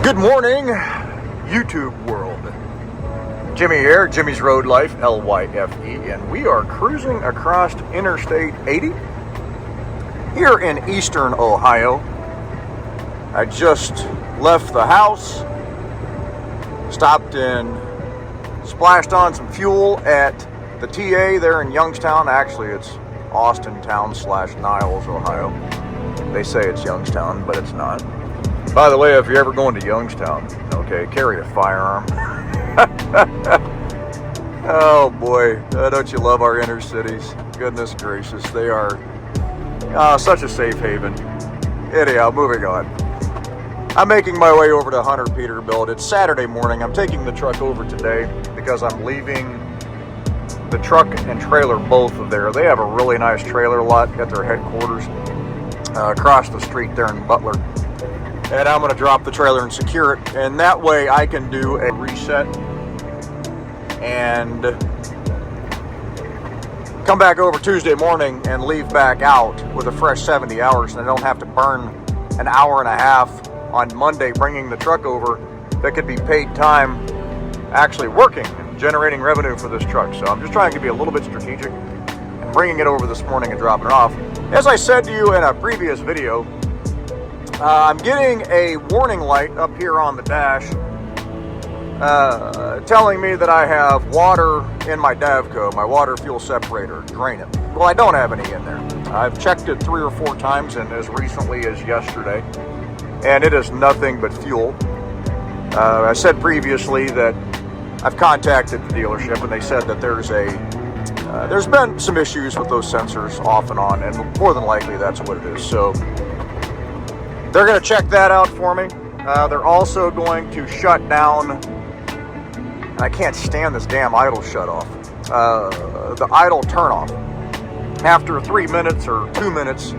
Good morning, YouTube world. Jimmy here, Jimmy's Road Life, L-Y-F-E, and we are cruising across Interstate 80 here in eastern Ohio. I just left the house, stopped and splashed on some fuel at the TA there in Youngstown. Actually, it's Austintown / Niles, Ohio. They say it's Youngstown, but it's not. By the way, if you're ever going to Youngstown, okay, carry a firearm. Oh boy, don't you love our inner cities? Goodness gracious, they are such a safe haven. Anyhow, moving on. I'm making my way over to Hunter Peterbilt. It's Saturday morning. I'm taking the truck over today because I'm leaving the truck and trailer both there. They have a really nice trailer lot at their headquarters across the street there in Butler. And I'm going to drop the trailer and secure it. And that way I can do a reset and come back over Tuesday morning and leave back out with a fresh 70 hours. And I don't have to burn an hour and a half on Monday bringing the truck over that could be paid time actually working and generating revenue for this truck. So I'm just trying to be a little bit strategic and bringing it over this morning and dropping it off. As I said to you in a previous video, I'm getting a warning light up here on the dash telling me that I have water in my Davco, my water fuel separator, draining. Well, I don't have any in there. I've checked it 3 or 4 times and as recently as yesterday, and it is nothing but fuel. I said previously that I've contacted the dealership and they said that there's been some issues with those sensors off and on, and more than likely that's what it is. So they're going to check that out for me. They're also going to shut down, and I can't stand this damn idle shut off, the idle turn off. After 3 minutes or 2 minutes,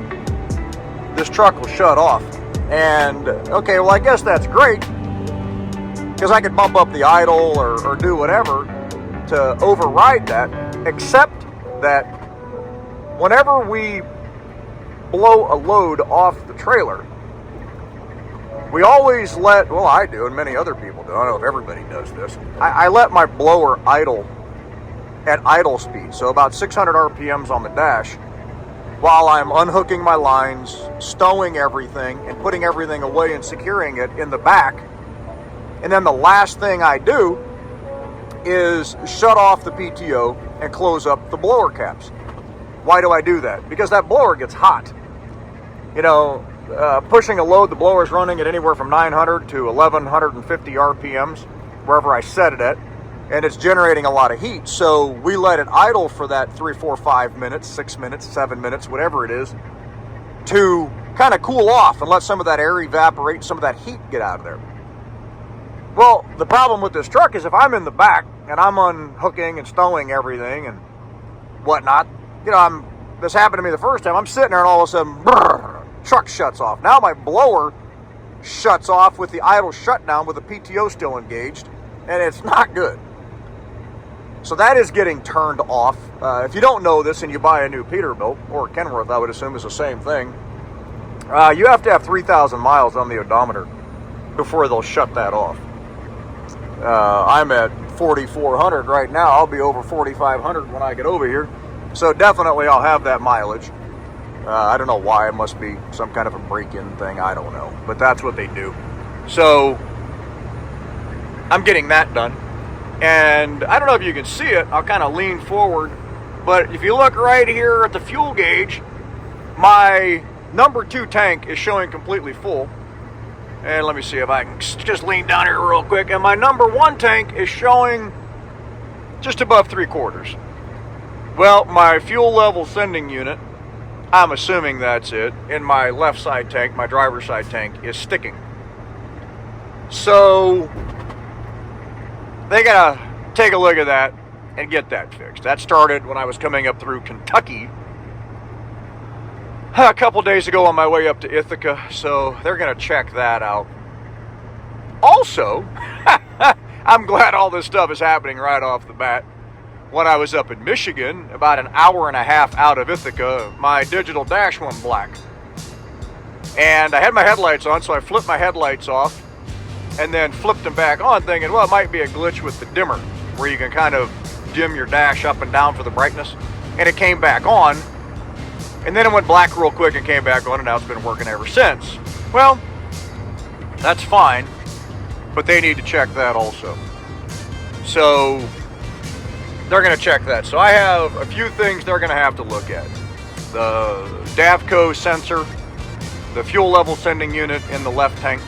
this truck will shut off. And okay, well I guess that's great, because I could bump up the idle or do whatever to override that, except that whenever we blow a load off the trailer, we always let, well I do and many other people do, I don't know if everybody does this, I let my blower idle at idle speed, so about 600 RPMs on the dash, while I'm unhooking my lines, stowing everything, and putting everything away and securing it in the back. And then the last thing I do is shut off the PTO and close up the blower caps. Why do I do that? Because that blower gets hot. You know, pushing a load, the blower is running at anywhere from 900 to 1150 RPMs, wherever I set it at, and it's generating a lot of heat. So we let it idle for that 3, 4, 5 minutes, 6 minutes, 7 minutes, whatever it is, to kind of cool off and let some of that air evaporate, some of that heat get out of there. Well, the problem with this truck is if I'm in the back and I'm unhooking and stowing everything and whatnot, you know, this happened to me the first time. I'm sitting there and all of a sudden, brrr, truck shuts off. Now my blower shuts off with the idle shutdown with the PTO still engaged, and it's not good. So that is getting turned off. If you don't know this and you buy a new Peterbilt, or Kenworth I would assume is the same thing, you have to have 3,000 miles on the odometer before they'll shut that off. I'm at 4,400 right now. I'll be over 4,500 when I get over here. So definitely I'll have that mileage. I don't know why. It must be some kind of a break-in thing. I don't know. But that's what they do. So I'm getting that done. And I don't know if you can see it. I'll kind of lean forward. But if you look right here at the fuel gauge, my number 2 tank is showing completely full. And let me see if I can just lean down here real quick. And my number 1 tank is showing just above 3/4. Well, my fuel level sending unit, I'm assuming that's it, in my left side tank, my driver's side tank, is sticking. So they gotta take a look at that and get that fixed. That started when I was coming up through Kentucky a couple days ago on my way up to Ithaca, so they're gonna check that out. Also, I'm glad all this stuff is happening right off the bat. When I was up in Michigan, about an hour and a half out of Ithaca, my digital dash went black. And I had my headlights on, so I flipped my headlights off and then flipped them back on thinking, well, it might be a glitch with the dimmer where you can kind of dim your dash up and down for the brightness. And it came back on, and then it went black real quick and came back on, and now it's been working ever since. Well, that's fine, but they need to check that also. So they're going to check that. So I have a few things they're going to have to look at. The Davco sensor, the fuel level sending unit in the left tank,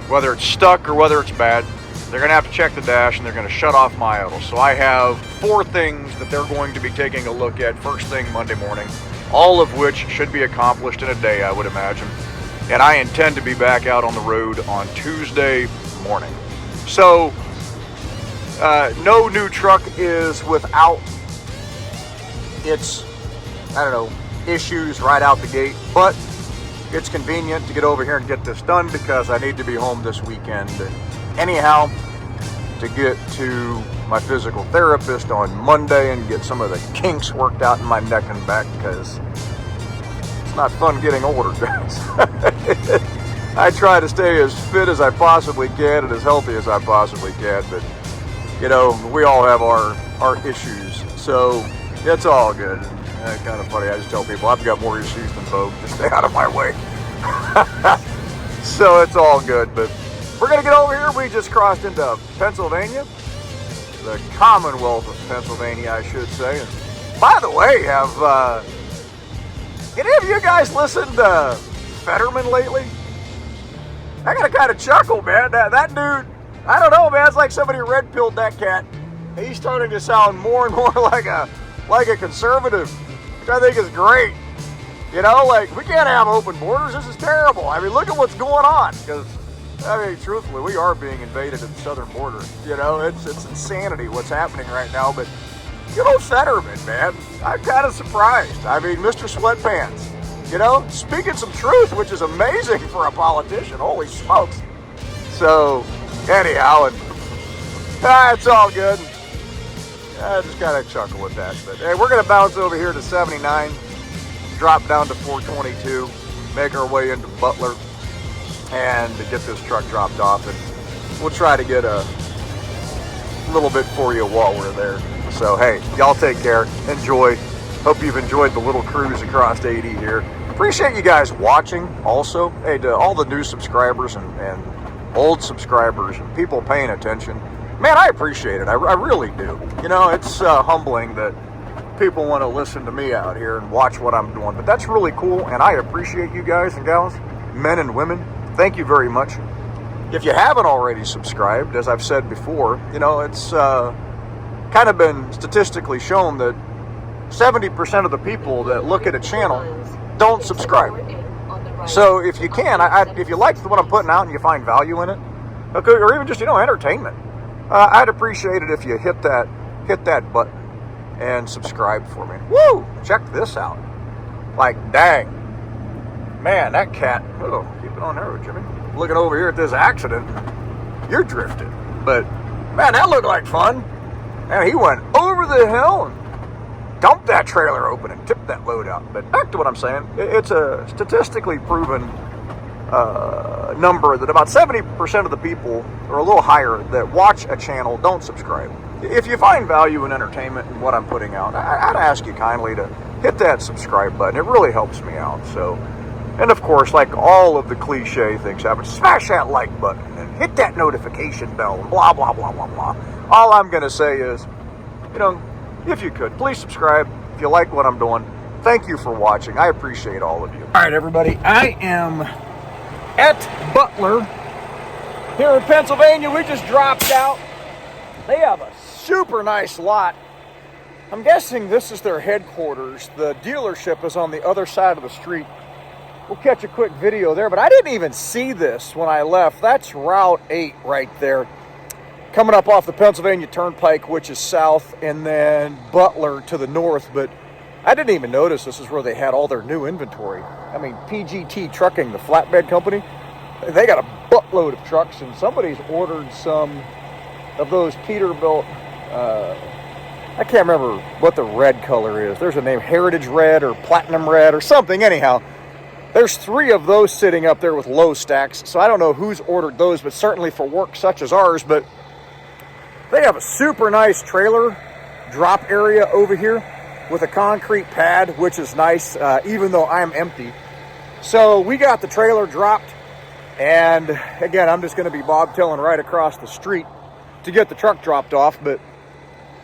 whether it's stuck or whether it's bad. They're going to have to check the dash, and they're going to shut off my idle. So I have 4 things that they're going to be taking a look at first thing Monday morning, all of which should be accomplished in a day, I would imagine. And I intend to be back out on the road on Tuesday morning. So no new truck is without its, I don't know, issues right out the gate, but it's convenient to get over here and get this done because I need to be home this weekend. Anyhow, to get to my physical therapist on Monday and get some of the kinks worked out in my neck and back, because it's not fun getting older, guys. I try to stay as fit as I possibly can and as healthy as I possibly can, but you know, we all have our issues, so it's all good. Kind of funny, I just tell people I've got more issues than Vogue, just stay out of my way. So it's all good, but we're going to get over here. We just crossed into Pennsylvania, the Commonwealth of Pennsylvania, I should say. And by the way, have any of you guys listened to Fetterman lately? I got to kind of chuckle, man. That dude, I don't know, man. It's like somebody red-pilled that cat. He's starting to sound more and more like a conservative, which I think is great. You know, like, we can't have open borders. This is terrible. I mean, look at what's going on. Because, I mean, truthfully, we are being invaded at the southern border. You know, it's insanity what's happening right now. But, you know, Fetterman, man, I'm kind of surprised. I mean, Mr. Sweatpants, you know, speaking some truth, which is amazing for a politician. Holy smokes. So, anyhow, and it's all good. I just kind of chuckle with that. But, hey, we're going to bounce over here to 79. Drop down to 422, make our way into Butler, and to get this truck dropped off, and we'll try to get a little bit for you while we're there. So hey, y'all take care, enjoy. Hope you've enjoyed the little cruise across 80 here. Appreciate you guys watching also. Hey, to all the new subscribers and old subscribers and people paying attention, man, I appreciate it. I really do. You know, it's humbling that people want to listen to me out here and watch what I'm doing, but that's really cool, and I appreciate you guys and gals, men and women. Thank you very much. If you haven't already subscribed, as I've said before, you know, it's kind of been statistically shown that 70% of the people that look at a channel don't subscribe. So if you can, if you like what I'm putting out and you find value in it, okay, or even just, you know, entertainment, I'd appreciate it if you hit that button and subscribe for me. Woo! Check this out. Like, dang. Man, that cat. Oh, keep it on there, Jimmy. Looking over here at this accident. You're drifting. But, man, that looked like fun. Man, he went over the hill and dumped that trailer open and tipped that load out. But back to what I'm saying. It's a statistically proven number that about 70% of the people, or a little higher, that watch a channel don't subscribe. If you find value in entertainment and what I'm putting out, I'd ask you kindly to hit that subscribe button. It really helps me out. So, and of course, like all of the cliche things happen, smash that like button and hit that notification bell and blah, blah, blah, blah, blah. All I'm going to say is, you know, if you could, please subscribe if you like what I'm doing. Thank you for watching. I appreciate all of you. All right, everybody. I am at Butler here in Pennsylvania. We just dropped out. They have a super nice lot. I'm guessing this is their headquarters. The dealership is on the other side of the street. We'll catch a quick video there, but I didn't even see this when I left. That's Route 8 right there. Coming up off the Pennsylvania Turnpike, which is south, and then Butler to the north, but I didn't even notice this is where they had all their new inventory. I mean, PGT Trucking, the flatbed company, they got a buttload of trucks, and somebody's ordered some of those Peterbilt, I can't remember what the red color is. There's a name, Heritage Red or Platinum Red or something. Anyhow, There's 3 of those sitting up there with low stacks, so I don't know who's ordered those, but certainly for work such as ours. But they have a super nice trailer drop area over here with a concrete pad, which is nice, even though I'm empty. So we got the trailer dropped, and again, I'm just going to be bobtailing right across the street to get the truck dropped off. But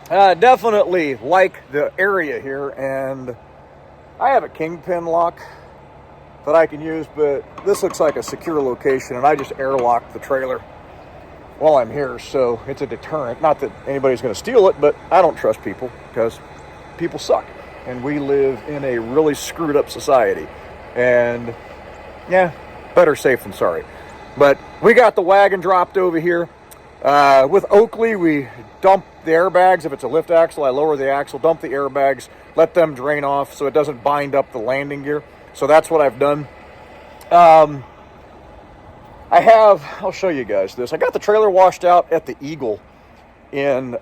definitely like the area here, and I have a kingpin lock that I can use, but this looks like a secure location, and I just airlocked the trailer while I'm here, so it's a deterrent. Not that anybody's going to steal it, but I don't trust people because people suck, and we live in a really screwed up society. And yeah, better safe than sorry. But we got the wagon dropped over here. With Oakley, we dump the airbags. If it's a lift axle, I lower the axle, dump the airbags, let them drain off so it doesn't bind up the landing gear. So that's what I've done. I'll show you guys this. I got the trailer washed out at the Eagle in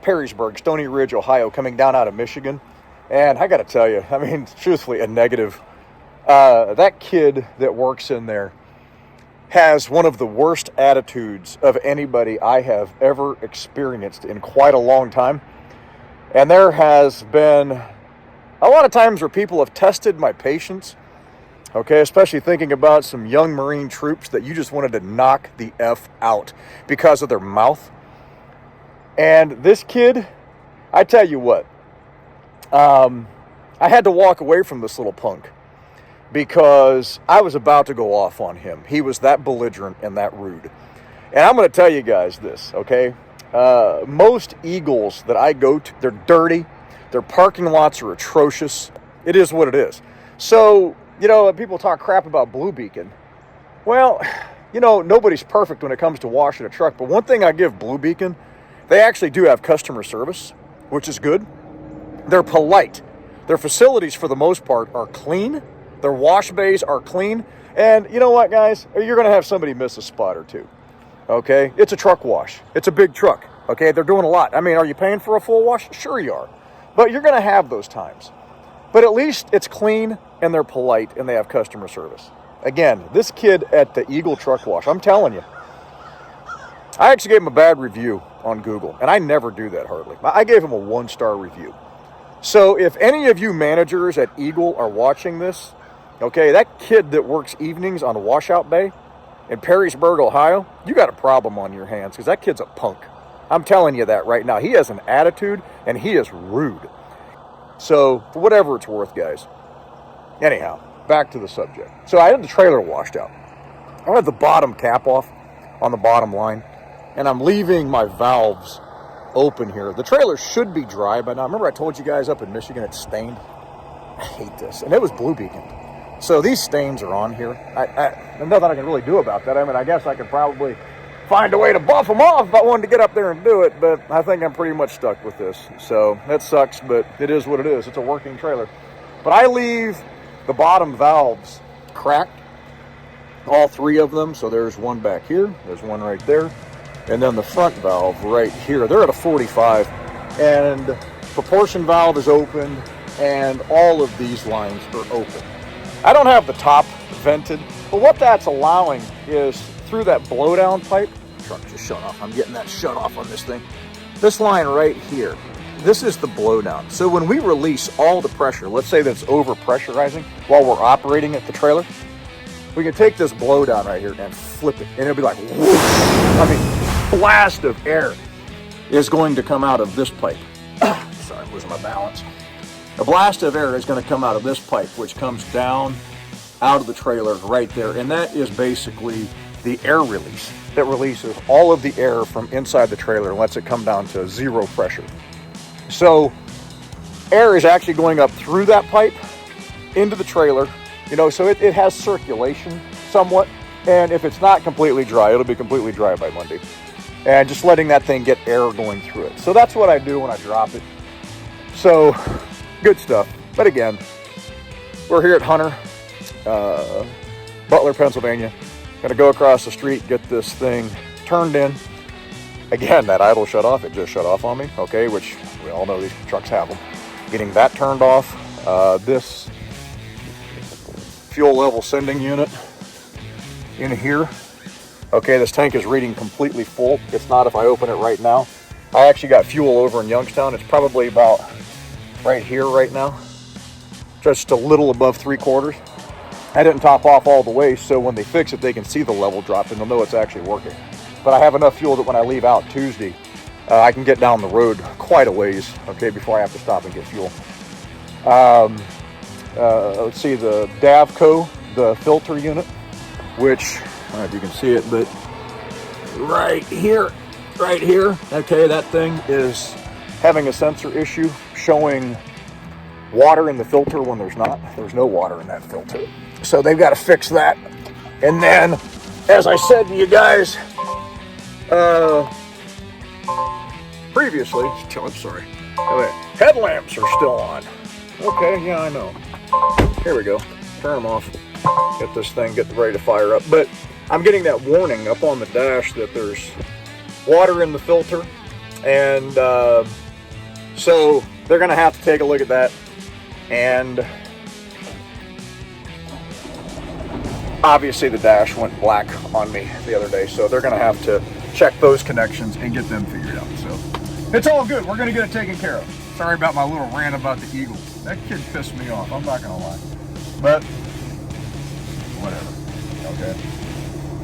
Perrysburg, Stony Ridge, Ohio, coming down out of Michigan. And I got to tell you, I mean, truthfully, a negative. That kid that works in there has one of the worst attitudes of anybody I have ever experienced in quite a long time. And there has been a lot of times where people have tested my patience. Okay, especially thinking about some young Marine troops that you just wanted to knock the F out because of their mouth. And this kid, I tell you what, I had to walk away from this little punk because I was about to go off on him. He was that belligerent and that rude. And I'm going to tell you guys this, okay? Most Eagles that I go to, they're dirty. Their parking lots are atrocious. It is what it is. So, you know, people talk crap about Blue Beacon. Well, you know, nobody's perfect when it comes to washing a truck. But one thing I give Blue Beacon, they actually do have customer service, which is good. They're polite. Their facilities, for the most part, are clean. Their wash bays are clean. And you know what, guys? You're going to have somebody miss a spot or two. Okay? It's a truck wash. It's a big truck. Okay? They're doing a lot. I mean, are you paying for a full wash? Sure you are. But you're going to have those times. But at least it's clean, and they're polite, and they have customer service. Again, this kid at the Eagle Truck Wash, I'm telling you, I actually gave him a bad review on Google, and I never do that hardly. I gave him a 1-star review. So if any of you managers at Eagle are watching this, okay, that kid that works evenings on the washout bay in Perrysburg, Ohio, you got a problem on your hands because that kid's a punk. I'm telling you that right now. He has an attitude, and he is rude. So, for whatever it's worth, guys. Anyhow, back to the subject. So, I had the trailer washed out. I had the bottom cap off on the bottom line, and I'm leaving my valves open here. The trailer should be dry by now. Remember I told you guys up in Michigan it's stained? I hate this. And it was Blue Beacon. So, these stains are on here. There's nothing I can really do about that. I mean, I guess I could probably find a way to buff them off if I wanted to get up there and do it, but I think I'm pretty much stuck with this. So that sucks, but it is what it is. It's a working trailer. But I leave the bottom valves cracked, all 3 of them. So there's one back here, there's one right there, and then the front valve right here. They're at a 45, and proportion valve is open, and all of these lines are open. I don't have the top vented, but what that's allowing is through that blowdown pipe, truck just shut off. I'm getting that shut off on this thing. This line right here, this is the blowdown. So when we release all the pressure, let's say that it's over pressurizing while we're operating at the trailer, we can take this blowdown right here and flip it, and it'll be like whoosh. I mean, blast of air is going to come out of this pipe. Sorry, I'm losing my balance. A blast of air is going to come out of this pipe, which comes down out of the trailer right there, and that is basically the air release that releases all of the air from inside the trailer and lets it come down to 0 pressure. So air is actually going up through that pipe into the trailer, you know, so it has circulation somewhat. And if it's not completely dry, it'll be completely dry by Monday. And just letting that thing get air going through it. So that's what I do when I drop it. So good stuff. But again, we're here at Hunter, Butler, Pennsylvania. Gonna go across the street, get this thing turned in. Again, that idle shut off, it just shut off on me, okay, which we all know these trucks have them. Getting that turned off. This fuel level sending unit in here. Okay, this tank is reading completely full. It's not if I open it right now. I actually got fuel over in Youngstown. It's probably about right here right now. Just a little above 3/4. I didn't top off all the way, so when they fix it, they can see the level drop and they'll know it's actually working. But I have enough fuel that when I leave out Tuesday, I can get down the road quite a ways, okay, before I have to stop and get fuel. Let's see, the Davco, the filter unit, which, I don't know if you can see it, but right here, okay, that thing is having a sensor issue showing water in the filter when there's not. There's no water in that filter. So they've got to fix that. And then, as I said to you guys previously, I'm sorry, headlamps are still on. Okay, yeah, I know. Here we go. Turn them off. Get this thing, get ready to fire up. But I'm getting that warning up on the dash that there's water in the filter. And so they're going to have to take a look at that. And obviously the dash went black on me the other day, so they're going to have to check those connections and get them figured out. So it's all good. We're going to get it taken care of. Sorry about my little rant about the Eagle. That kid pissed me off. I'm not going to lie. But whatever. Okay.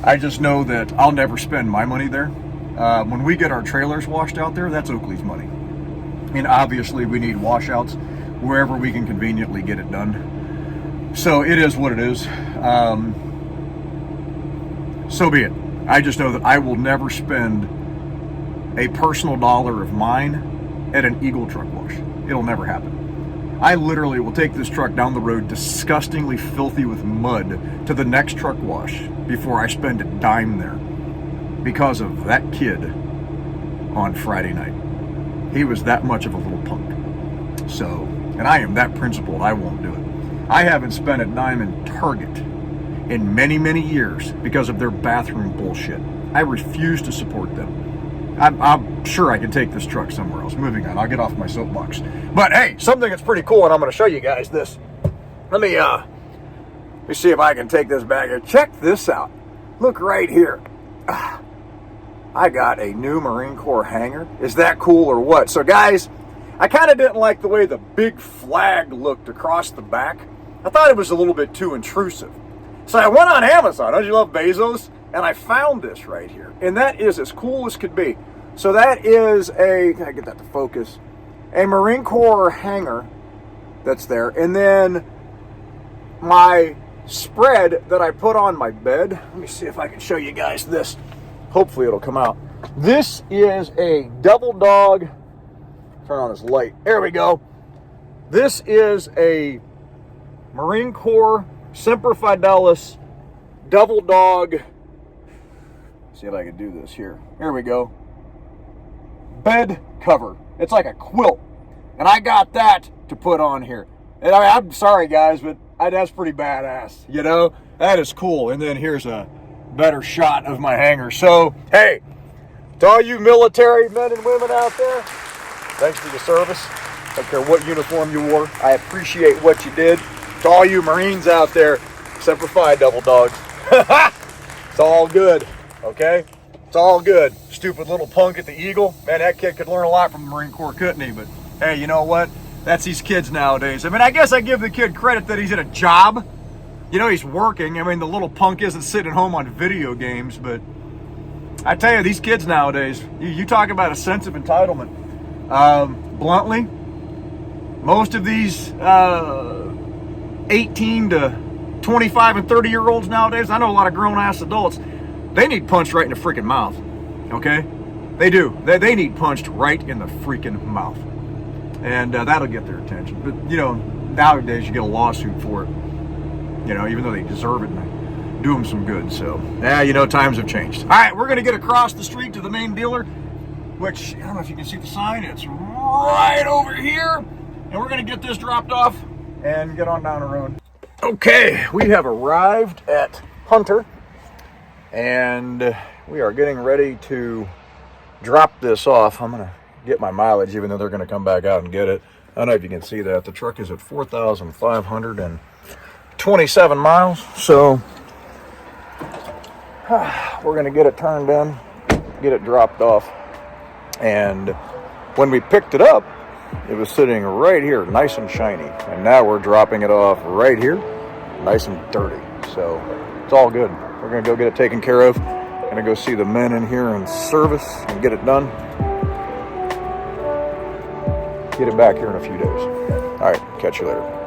I just know that I'll never spend my money there. When we get our trailers washed out there, that's Oakley's money. And obviously we need washouts wherever we can conveniently get it done. So it is what it is. So be it. I just know that I will never spend a personal dollar of mine at an Eagle truck wash. It'll never happen. I literally will take this truck down the road disgustingly filthy with mud to the next truck wash before I spend a dime there because of that kid on Friday night. He was that much of a little punk. So, and I am that principled, I won't do it. I haven't spent a dime in Target in many, many years because of their bathroom bullshit. I refuse to support them. I'm sure I can take this truck somewhere else. Moving on, I'll get off my soapbox. But hey, something that's pretty cool, and I'm going to show you guys this. Let me see if I can take this back here. Check this out. Look right here. I got a new Marine Corps hanger. Is that cool or what? So guys, I kind of didn't like the way the big flag looked across the back. I thought it was a little bit too intrusive. So I went on Amazon. Don't you love Bezos? And I found this right here. And that is as cool as could be. So that is a, can I get that to focus? A Marine Corps hanger that's there. And then my spread that I put on my bed. Let me see if I can show you guys this. Hopefully it'll come out. This is a double dog. Turn on this light. There we go. This is a Marine Corps Semper Fidelis double dog. See if I can do this here. Here we go. Bed cover. It's like a quilt. And I got that to put on here. And I'm sorry guys, but that's pretty badass. You know, that is cool. And then here's a better shot of my hanger. So, hey, to all you military men and women out there, thanks for your service. I don't care what uniform you wore. I appreciate what you did. To all you Marines out there, Semper Fi double dogs. It's all good, okay? It's all good. Stupid little punk at the Eagle. Man, that kid could learn a lot from the Marine Corps, couldn't he? But, hey, you know what? That's these kids nowadays. I mean, I guess I give the kid credit that he's at a job. You know, he's working. I mean, the little punk isn't sitting home on video games, but I tell you, these kids nowadays, you talk about a sense of entitlement. Bluntly, most of these 18 to 25 and 30-year-olds nowadays, I know a lot of grown-ass adults, they need punched right in the freaking mouth, okay? They do. They need punched right in the freaking mouth. And that'll get their attention. But, you know, nowadays you get a lawsuit for it. You know, even though they deserve it and do them some good. So, yeah, you know, times have changed. All right, we're going to get across the street to the main dealer, which, I don't know if you can see the sign. It's right over here. And we're going to get this dropped off and get on down the road. Okay, we have arrived at Hunter. And we are getting ready to drop this off. I'm going to get my mileage, even though they're going to come back out and get it. I don't know if you can see that. The truck is at 4,500 and 27 miles, so we're gonna get it turned in, get it dropped off. And when we picked it up, it was sitting right here, nice and shiny. And now we're dropping it off right here, nice and dirty. So it's all good. We're gonna go get it taken care of. Gonna go see the men in here in service and get it done. Get it back here in a few days. All right, catch you later.